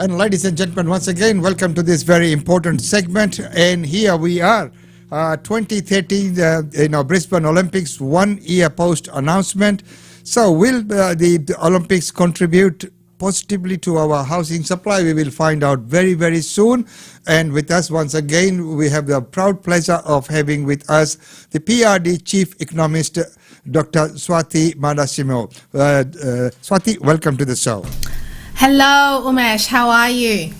And ladies and gentlemen, once again, welcome to this very important segment. And here we are, 2030, Brisbane Olympics, 1 year post announcement. So will the Olympics contribute positively to our housing supply? We will find out very, very soon. And with us once again, we have the proud pleasure of having with us the PRD Chief Economist, Dr. Diaswati Mardiasmo. Swati, welcome to the show. Hello, Umesh. How are you?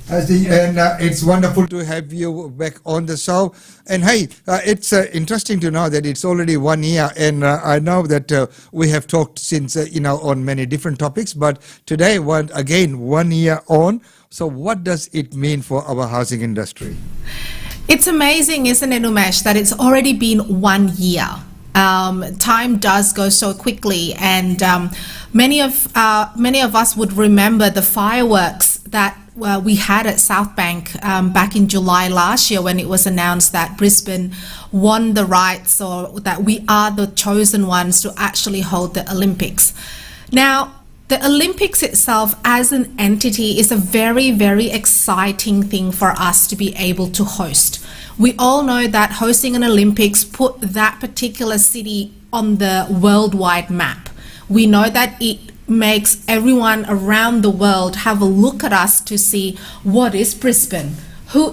It's wonderful to have you back on the show. And hey, it's interesting to know that it's already 1 year, and I know that we have talked since, on many different topics, but today, 1 year on. So what does it mean for our housing industry? It's amazing, isn't it, Umesh, that it's already been 1 year. Time does go so quickly, and many of us would remember the fireworks that we had at South Bank back in July last year, when it was announced that Brisbane won the rights, or that we are the chosen ones to actually hold the Olympics. Now, the Olympics itself as an entity is a very, very exciting thing for us to be able to host. We all know that hosting an Olympics put that particular city on the worldwide map. We know that it makes everyone around the world have a look at us to see what is Brisbane, who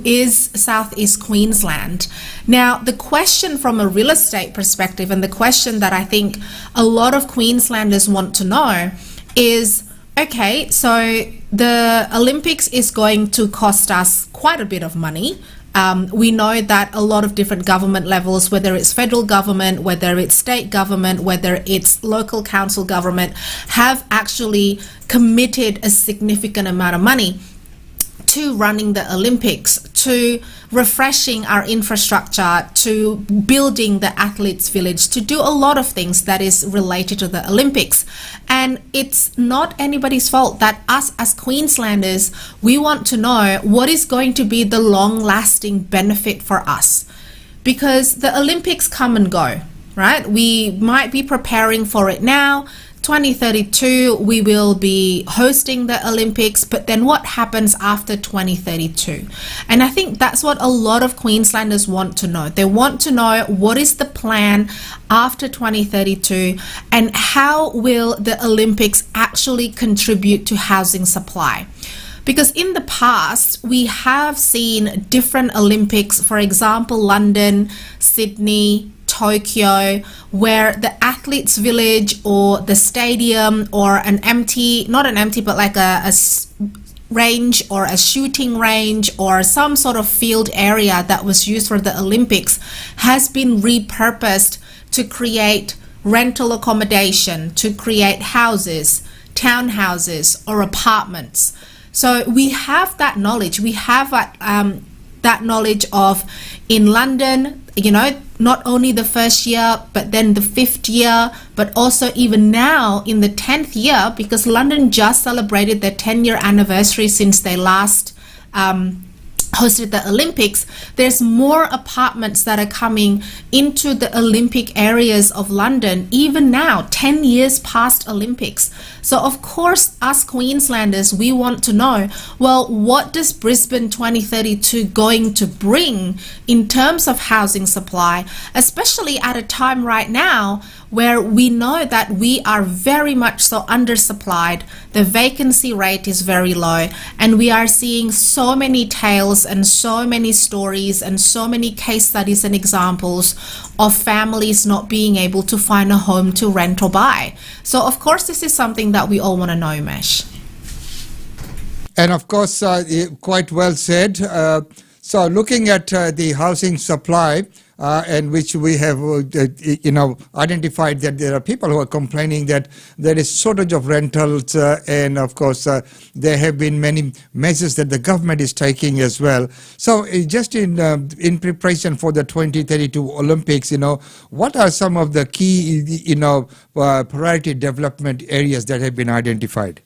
is Southeast Queensland. Now, the question from a real estate perspective, and the question that I think a lot of Queenslanders want to know is, okay, so the Olympics is going to cost us quite a bit of money. We know that a lot of different government levels, whether it's federal government, whether it's state government, whether it's local council government, have actually committed a significant amount of money to running the Olympics, to refreshing our infrastructure, to building the athletes village, to do a lot of things that is related to the Olympics. And it's not anybody's fault that us as Queenslanders, we want to know what is going to be the long-lasting benefit for us, because the Olympics come and go, right? We might be preparing for it now. 2032 we will be hosting the Olympics, but then what happens after 2032? And I think that's what a lot of Queenslanders want to know. They want to know what is the plan after 2032, and how will the Olympics actually contribute to housing supply. Because in the past, we have seen different Olympics, for example, London, Sydney, Tokyo, where the athletes village or the stadium or like a range or a shooting range or some sort of field area that was used for the Olympics has been repurposed to create rental accommodation, to create houses, townhouses or apartments. So we have that knowledge. We have that knowledge of, in London, not only the first year, but then the 5th year, but also even now in the 10th year, because London just celebrated their 10-year anniversary since they last hosted the Olympics. There's more apartments that are coming into the Olympic areas of London, even now, 10 years past Olympics. So of course, us Queenslanders, we want to know, well, what does Brisbane 2032 going to bring in terms of housing supply, especially at a time right now where we know that we are very much so undersupplied, the vacancy rate is very low, and we are seeing so many tales and so many stories and so many case studies and examples of families not being able to find a home to rent or buy. So of course, this is something that we all want to know, Mesh. And of course, quite well said. So looking at the housing supply, and which we have, identified that there are people who are complaining that there is shortage of rentals, and of course there have been many measures that the government is taking as well. So just in preparation for the 2032 Olympics, what are some of the key, priority development areas that have been identified?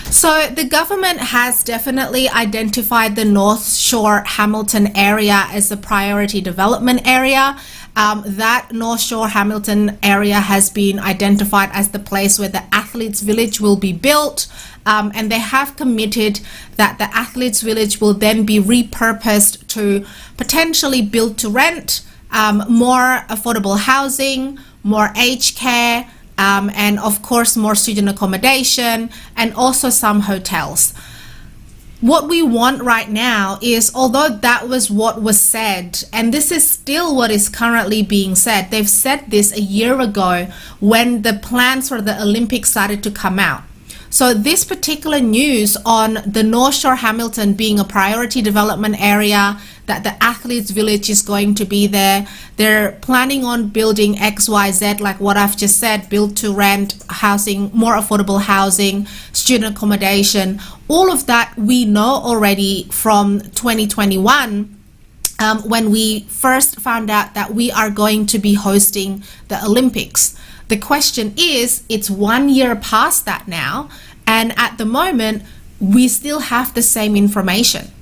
So the government has definitely identified the North Shore Hamilton area as a priority development area. That North Shore Hamilton area has been identified as the place where the athletes Athletes Village will be built, and they have committed that the Athletes Village will then be repurposed to potentially build to rent, more affordable housing, more aged care, and of course more student accommodation, and also some hotels. What we want right now is, although that was what was said, and this is still what is currently being said, they've said this a year ago when the plans for the Olympics started to come out. So this particular news on the North Shore Hamilton being a priority development area, that the Athletes Village is going to be there, they're planning on building XYZ, like what I've just said, build to rent housing, more affordable housing, student accommodation, all of that we know already from 2021, when we first found out that we are going to be hosting the Olympics. The question is, it's 1 year past that now, and at the moment, we still have the same information.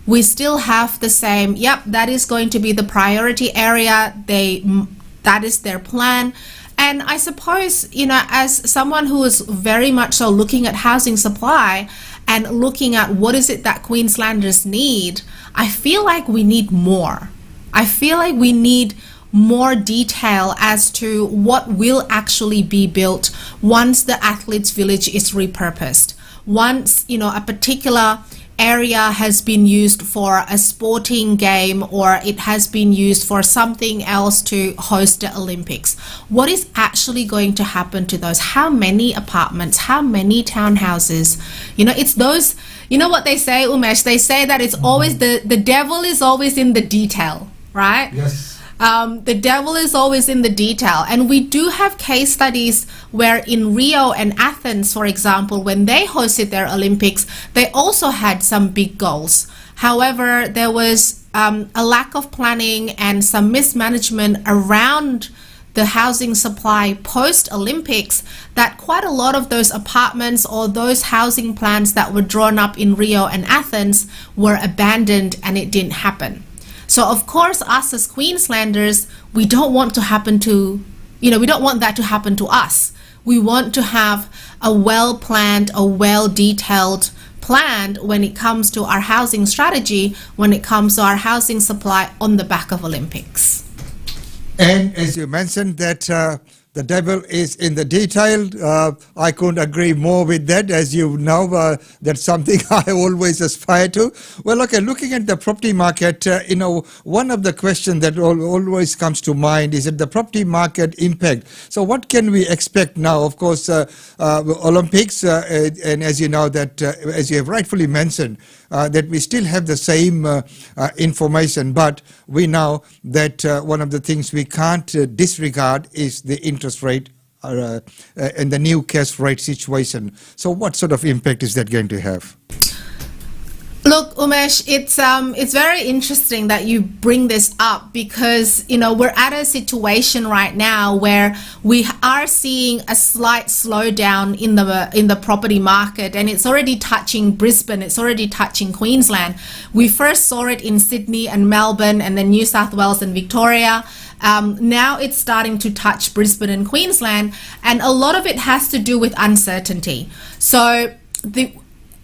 We still have the same, yep, that is going to be the priority area, that is their plan. And I suppose, you know, as someone who is very much so looking at housing supply and looking at what is it that Queenslanders need, I feel like we need more. I feel like we need more detail as to what will actually be built once the Athletes Village is repurposed. Once, you know, a particular area has been used for a sporting game, or it has been used for something else to host the Olympics. What is actually going to happen to those? How many apartments? How many townhouses? You know, it's those, you know what they say, Umesh? They say that it's always the devil is always in the detail, right? Yes. The devil is always in the detail, and we do have case studies where in Rio and Athens, for example, when they hosted their Olympics, they also had some big goals. However, there was a lack of planning and some mismanagement around the housing supply post-Olympics, that quite a lot of those apartments or those housing plans that were drawn up in Rio and Athens were abandoned, and it didn't happen. So of course, us as Queenslanders, we don't want to happen to, you know, we don't want that to happen to us. We want to have a well-planned, a well-detailed plan when it comes to our housing strategy, when it comes to our housing supply on the back of Olympics. And as you mentioned that the devil is in the detail, I couldn't agree more with that. As you know, that's something I always aspire to. Well, okay, looking at the property market, you know, one of the questions that always comes to mind is that the property market impact. So what can we expect now? Of course, Olympics, and as you know that, as you have rightfully mentioned, that we still have the same information, but we know that one of the things we can't disregard is the interest rate and the new cash rate situation. So what sort of impact is that going to have? Look, Umesh, it's very interesting that you bring this up, because, you know, we're at a situation right now where we are seeing a slight slowdown in the property market, and it's already touching Brisbane, it's already touching Queensland. We first saw it in Sydney and Melbourne, and then New South Wales and Victoria. Now it's starting to touch Brisbane and Queensland, and a lot of it has to do with uncertainty. So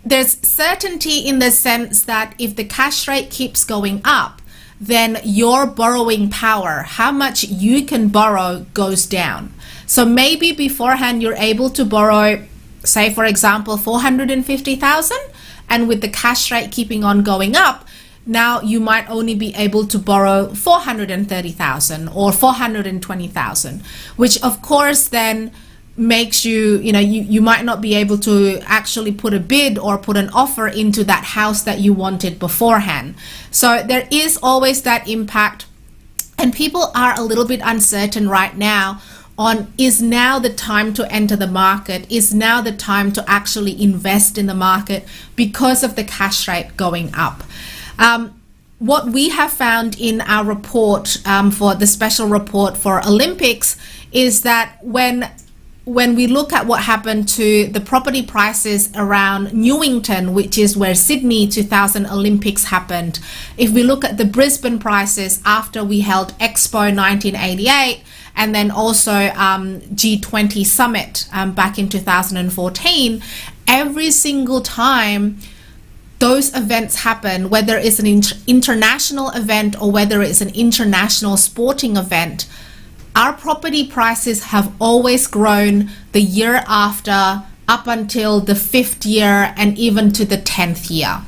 there's certainty in the sense that if the cash rate keeps going up, then your borrowing power, how much you can borrow, goes down. So maybe beforehand you're able to borrow, say for example, 450,000, and with the cash rate keeping on going up, now you might only be able to borrow 430,000 or 420,000, which of course then makes you, you know, you might not be able to actually put a bid or put an offer into that house that you wanted beforehand. So there is always that impact, and people are a little bit uncertain right now on, is now the time to enter the market? Is now the time to actually invest in the market because of the cash rate going up? What we have found in our report, for the special report for Olympics, is that when we look at what happened to the property prices around Newington, which is where Sydney 2000 Olympics happened, if we look at the Brisbane prices after we held Expo 1988, and then also G20 summit back in 2014, every single time those events happen, whether it's an international event or whether it's an international sporting event, our property prices have always grown the year after, up until the 5th year and even to the 10th year.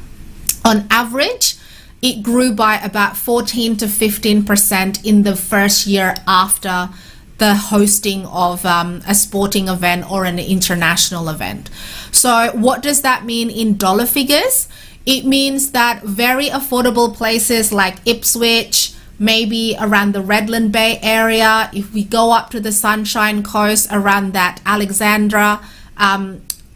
On average, it grew by about 14 to 15% in the first year after the hosting of a sporting event or an international event. So what does that mean in dollar figures? It means that very affordable places like Ipswich, maybe around the Redland Bay area, if we go up to the Sunshine Coast around that Alexandra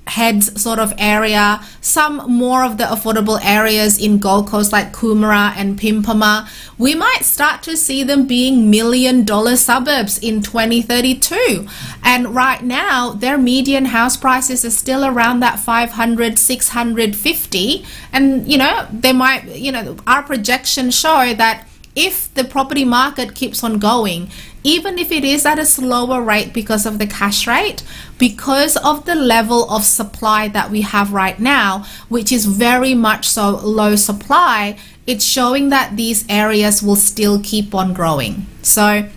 Heads sort of area, some more of the affordable areas in Gold Coast like Coomera and Pimpama, we might start to see them being $1 million suburbs in 2032. And right now, their median house prices are still around that 500, 650. And, they might, our projections show that if the property market keeps on going, even if it is at a slower rate because of the cash rate, because of the level of supply that we have right now, which is very much so low supply, it's showing that these areas will still keep on growing. So,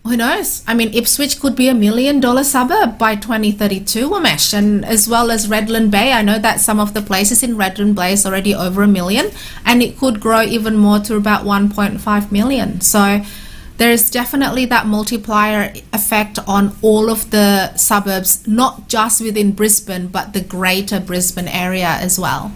who knows? I mean, Ipswich could be $1 million suburb by 2032, Umesh, and as well as Redland Bay. I know that some of the places in Redland Bay is already over $1 million, and it could grow even more to about 1.5 million. So there is definitely that multiplier effect on all of the suburbs, not just within Brisbane, but the greater Brisbane area as well.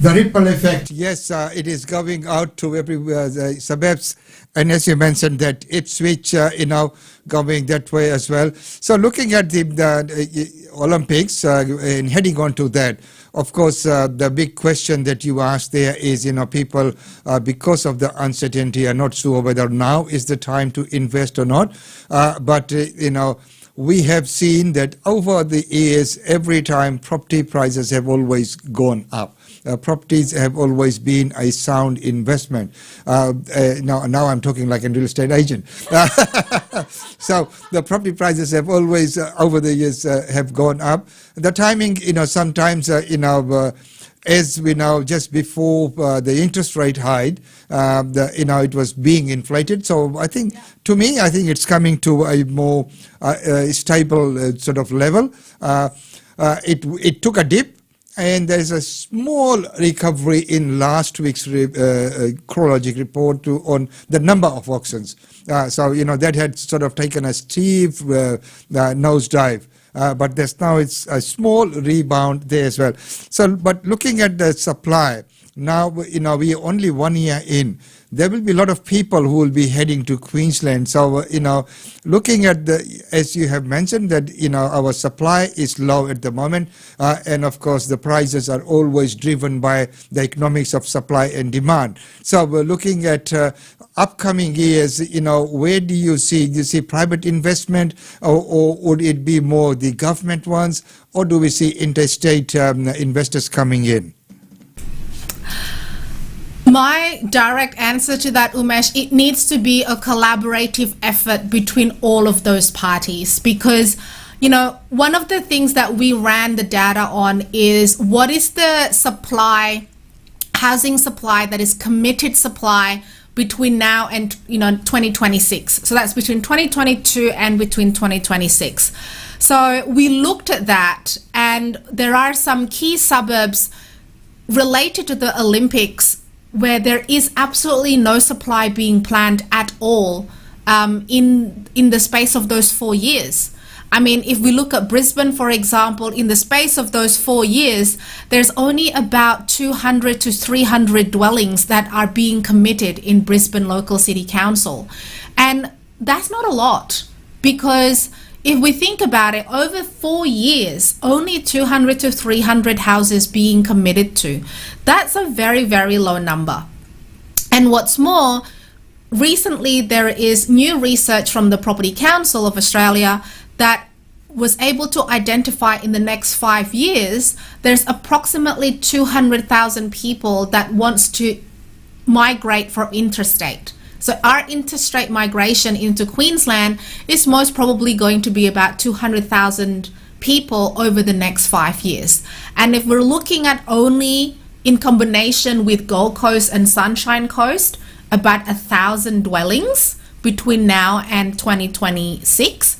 The ripple effect, yes, it is going out to everywhere, the suburbs. And as you mentioned, that Ipswich, going that way as well. So looking at the Olympics and heading on to that, of course, the big question that you asked there is, people, because of the uncertainty, are not sure whether now is the time to invest or not. But we have seen that over the years, every time property prices have always gone up. Properties have always been a sound investment. Now I'm talking like a real estate agent. So the property prices have always, over the years, have gone up. The timing, sometimes, as we know, just before the interest rate hike, it was being inflated. So I think, to me, it's coming to a more stable sort of level. It took a dip, and there's a small recovery in last week's chronologic report on the number of auctions. So that had sort of taken a steep nosedive. But there's now it's a small rebound there as well. So, but looking at the supply, now, we are only 1 year in. There will be a lot of people who will be heading to Queensland. So, looking at as you have mentioned, that, our supply is low at the moment. And of course, the prices are always driven by the economics of supply and demand. So we're looking at upcoming years, where do you see private investment, or would it be more the government ones, or do we see interstate investors coming in? My direct answer to that, Umesh, it needs to be a collaborative effort between all of those parties, because, one of the things that we ran the data on is what is the supply, housing supply that is committed supply between now and 2026. So that's between 2022 and between 2026. So we looked at that, and there are some key suburbs related to the Olympics where there is absolutely no supply being planned at all in the space of those 4 years. I mean, if we look at Brisbane, for example, in the space of those 4 years, there's only about 200 to 300 dwellings that are being committed in Brisbane Local City Council. And that's not a lot, because if we think about it, over 4 years, only 200 to 300 houses being committed to. That's a very, very low number. And what's more, recently there is new research from the Property Council of Australia that was able to identify in the next 5 years, there's approximately 200,000 people that wants to migrate from interstate. So our interstate migration into Queensland is most probably going to be about 200,000 people over the next 5 years. And if we're looking at only in combination with Gold Coast and Sunshine Coast, about 1,000 dwellings between now and 2026,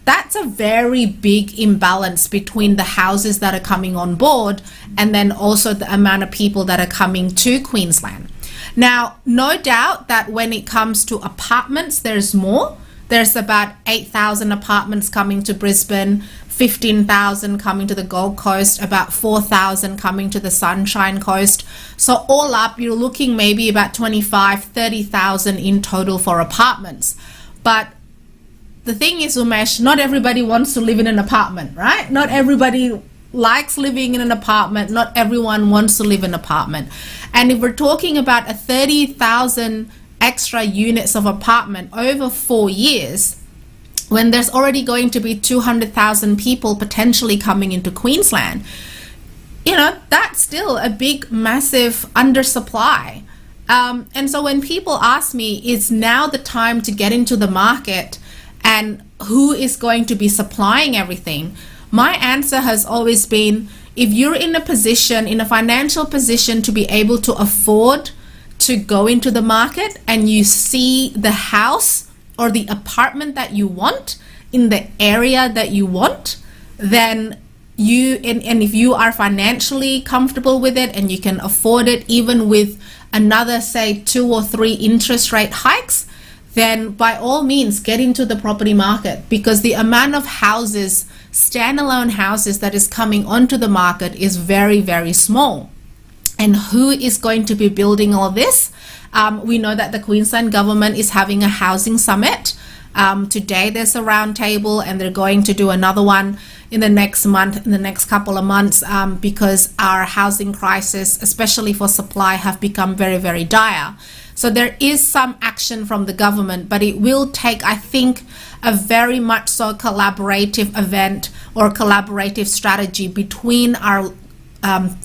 that's a very big imbalance between the houses that are coming on board and then also the amount of people that are coming to Queensland. Now, no doubt that when it comes to apartments, there's more. There's about 8,000 apartments coming to Brisbane, 15,000 coming to the Gold Coast, about 4,000 coming to the Sunshine Coast. So all up, you're looking maybe about 25, 30,000 in total for apartments. But the thing is, Umesh, not everybody wants to live in an apartment, right? Not everybody likes living in an apartment. Not everyone wants to live in an apartment. And if we're talking about a 30,000 extra units of apartment over 4 years, when there's already going to be 200,000 people potentially coming into Queensland, that's still a big, massive undersupply. And so when people ask me, is now the time to get into the market and who is going to be supplying everything? My answer has always been, if you're in a financial position to be able to afford to go into the market and you see the house or the apartment that you want in the area that you want, then and if you are financially comfortable with it and you can afford it even with another, say, 2 or 3 interest rate hikes, then by all means get into the property market, because the amount of houses, standalone houses, that is coming onto the market is very, very small. And who is going to be building all this? We know that the Queensland government is having a housing summit. Today there's a round table and they're going to do another one in the next couple of months, because our housing crisis, especially for supply, have become very, very dire. So there is some action from the government, but it will take, I think, a very much so collaborative event or collaborative strategy between our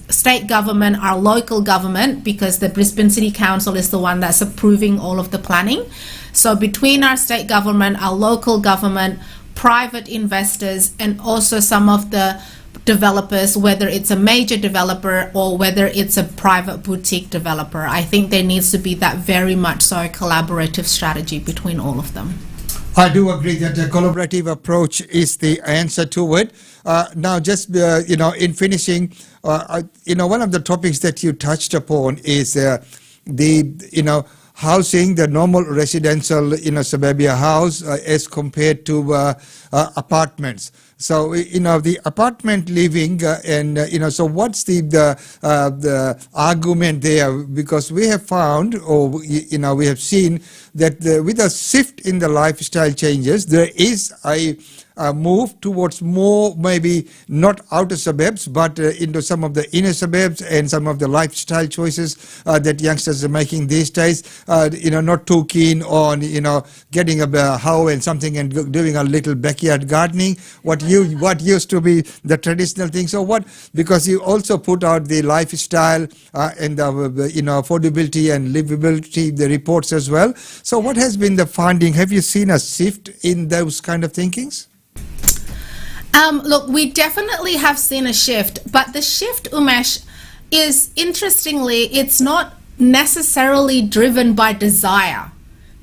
state government, our local government, because the Brisbane City Council is the one that's approving all of the planning. So between our state government, our local government, private investors, and also some of the developers, whether it's a major developer or whether it's a private boutique developer, I think there needs to be that very much so collaborative strategy between all of them. I do agree that a collaborative approach is the answer to it. Now, just in finishing, one of the topics that you touched upon is the housing, the normal residential suburbia house as compared to apartments. So the apartment living so what's the argument there? Because we have found, or we have seen that with a shift in the lifestyle changes, there is a move towards more, maybe not outer suburbs, but into some of the inner suburbs and some of the lifestyle choices that youngsters are making these days. Not too keen on getting a hoe and something and doing a little backyard gardening. What used to be the traditional thing. So because you also put out the lifestyle and the affordability and livability, the reports as well. So what has been the finding? Have you seen a shift in those kind of thinkings? Look, we definitely have seen a shift, but the shift, Umesh, is, interestingly, it's not necessarily driven by desire,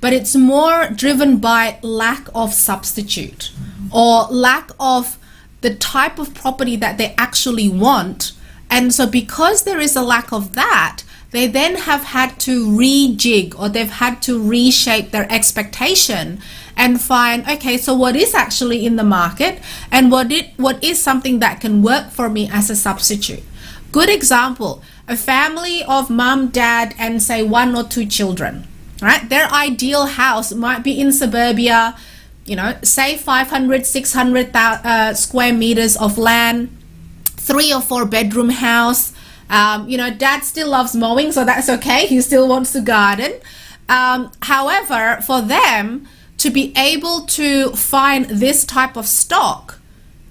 but it's more driven by lack of substitute or lack of the type of property that they actually want. And so because there is a lack of that, they then have had to rejig, or they've had to reshape their expectation and find, okay, so what is actually in the market and what is something that can work for me as a substitute. Good example, a family of mom, dad, and say 1 or 2 children, right? Their ideal house might be in suburbia, say 500, 600 square meters of land, 3 or 4 bedroom house. Dad still loves mowing, so that's okay. He still wants to garden. However, for them to be able to find this type of stock,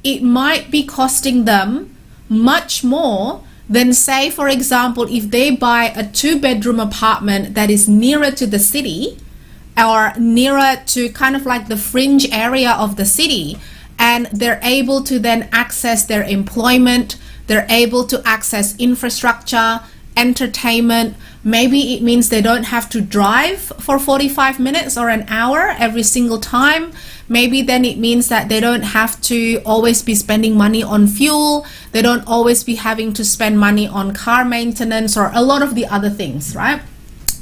it might be costing them much more than, say, for example, if they buy a 2-bedroom apartment that is nearer to the city, or nearer to kind of like the fringe area of the city, and they're able to then access their employment, they're able to access infrastructure, entertainment. Maybe it means they don't have to drive for 45 minutes or an hour every single time. Maybe then it means that they don't have to always be spending money on fuel. They don't always be having to spend money on car maintenance or a lot of the other things, right?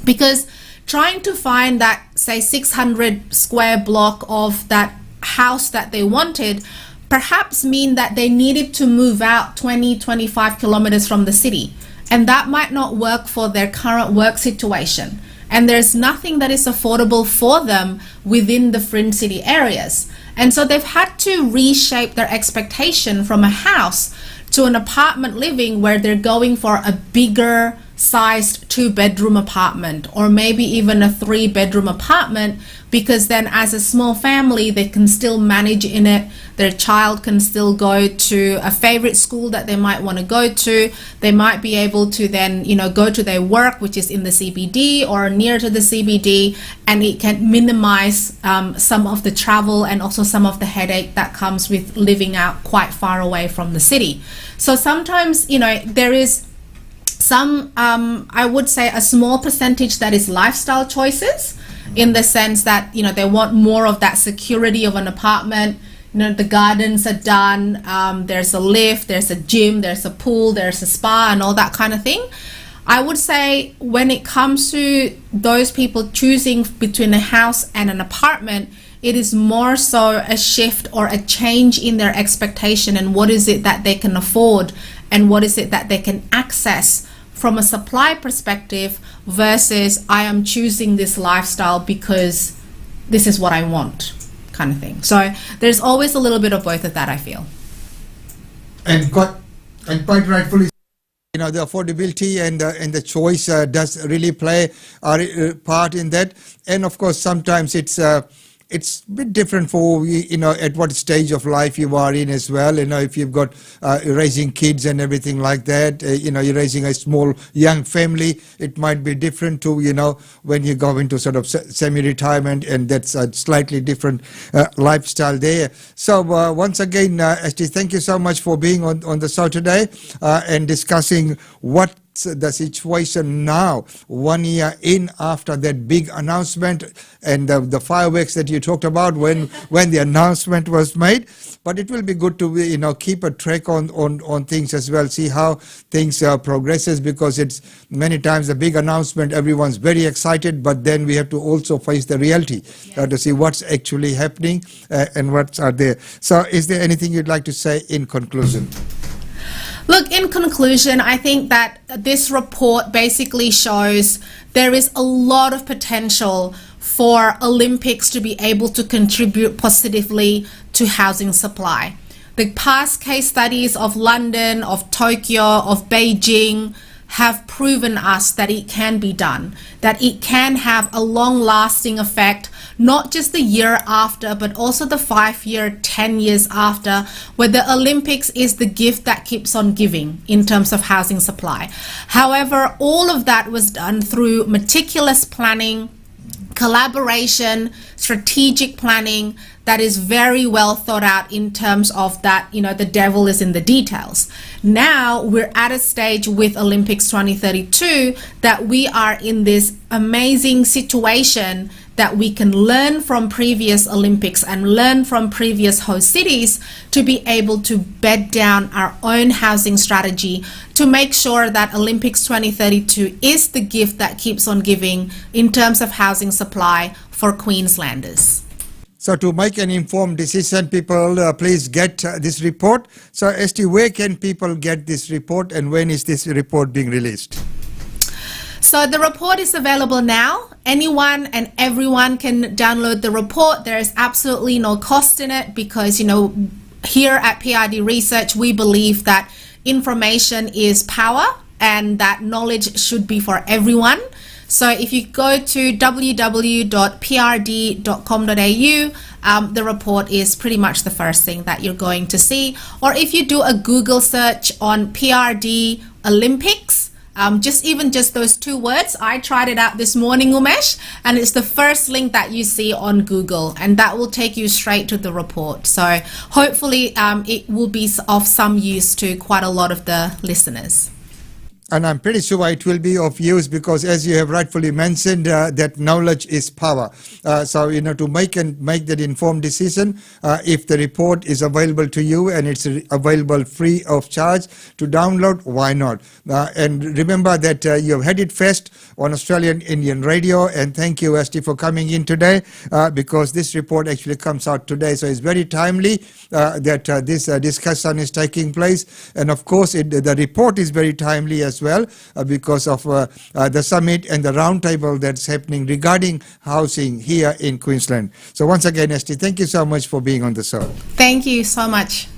Because trying to find that, say, 600 square block of that house that they wanted perhaps mean that they needed to move out 20-25 kilometers from the city, and that might not work for their current work situation, and there's nothing that is affordable for them within the fringe city areas. And so they've had to reshape their expectation from a house to an apartment living, where they're going for a bigger sized 2-bedroom apartment, or maybe even a 3-bedroom apartment, because then as a small family they can still manage in it. Their child can still go to a favorite school that they might want to go to. They might be able to then, go to their work, which is in the CBD or near to the CBD, and it can minimize some of the travel and also some of the headache that comes with living out quite far away from the city. So sometimes, there is some, I would say, a small percentage that is lifestyle choices, in the sense that, they want more of that security of an apartment. The gardens are done, there's a lift, there's a gym, there's a pool, there's a spa, and all that kind of thing. I would say when it comes to those people choosing between a house and an apartment, it is more so a shift or a change in their expectation, and what is it that they can afford and what is it that they can access from a supply perspective, versus I am choosing this lifestyle because this is what I want, kind of thing. So there's always a little bit of both of that, I feel. And quite rightfully, the affordability and the choice does really play a part in that. And of course, sometimes it's a bit different for, at what stage of life you are in as well. If you've got raising kids and everything like that, you're raising a small young family, it might be different to, when you go into sort of semi-retirement, and that's a slightly different lifestyle there. So once again, Esti, thank you so much for being on the show today and discussing what the situation now, 1 year in after that big announcement and the fireworks that you talked about when the announcement was made. But it will be good to keep a track on things as well, see how things progresses, because it's many times a big announcement, everyone's very excited, but then we have to also face the reality to see what's actually happening and what's are there. So is there anything you'd like to say in conclusion? Look, in conclusion, I think that this report basically shows there is a lot of potential for Olympics to be able to contribute positively to housing supply. The past case studies of London, of Tokyo, of Beijing have proven us that it can be done, that it can have a long-lasting effect, not just the year after, but also the 5-year, 10 years after, where the Olympics is the gift that keeps on giving in terms of housing supply. However, all of that was done through meticulous planning, collaboration, strategic planning that is very well thought out, in terms of that, the devil is in the details. Now we're at a stage with Olympics 2032 that we are in this amazing situation that we can learn from previous Olympics and learn from previous host cities to be able to bed down our own housing strategy to make sure that Olympics 2032 is the gift that keeps on giving in terms of housing supply for Queenslanders. So to make an informed decision, people please get this report. So Esti, where can people get this report, and when is this report being released? So the report is available now. Anyone and everyone can download the report. There is absolutely no cost in it, because, here at PRD Research, we believe that information is power and that knowledge should be for everyone. So if you go to www.prd.com.au, the report is pretty much the first thing that you're going to see. Or if you do a Google search on PRD Olympics, Just those two words. I tried it out this morning, Umesh, and it's the first link that you see on Google, and that will take you straight to the report. So hopefully it will be of some use to quite a lot of the listeners. And I'm pretty sure it will be of use because, as you have rightfully mentioned, that knowledge is power. So, to make that informed decision, if the report is available to you and it's available free of charge to download, why not? And remember that you have had it first on Australian Indian Radio. And thank you, Esti, for coming in today because this report actually comes out today. So it's very timely that this discussion is taking place. And of course, the report is very timely as well because of the summit and the roundtable that's happening regarding housing here in Queensland. So once again, Esti, thank you so much for being on the show. Thank you so much.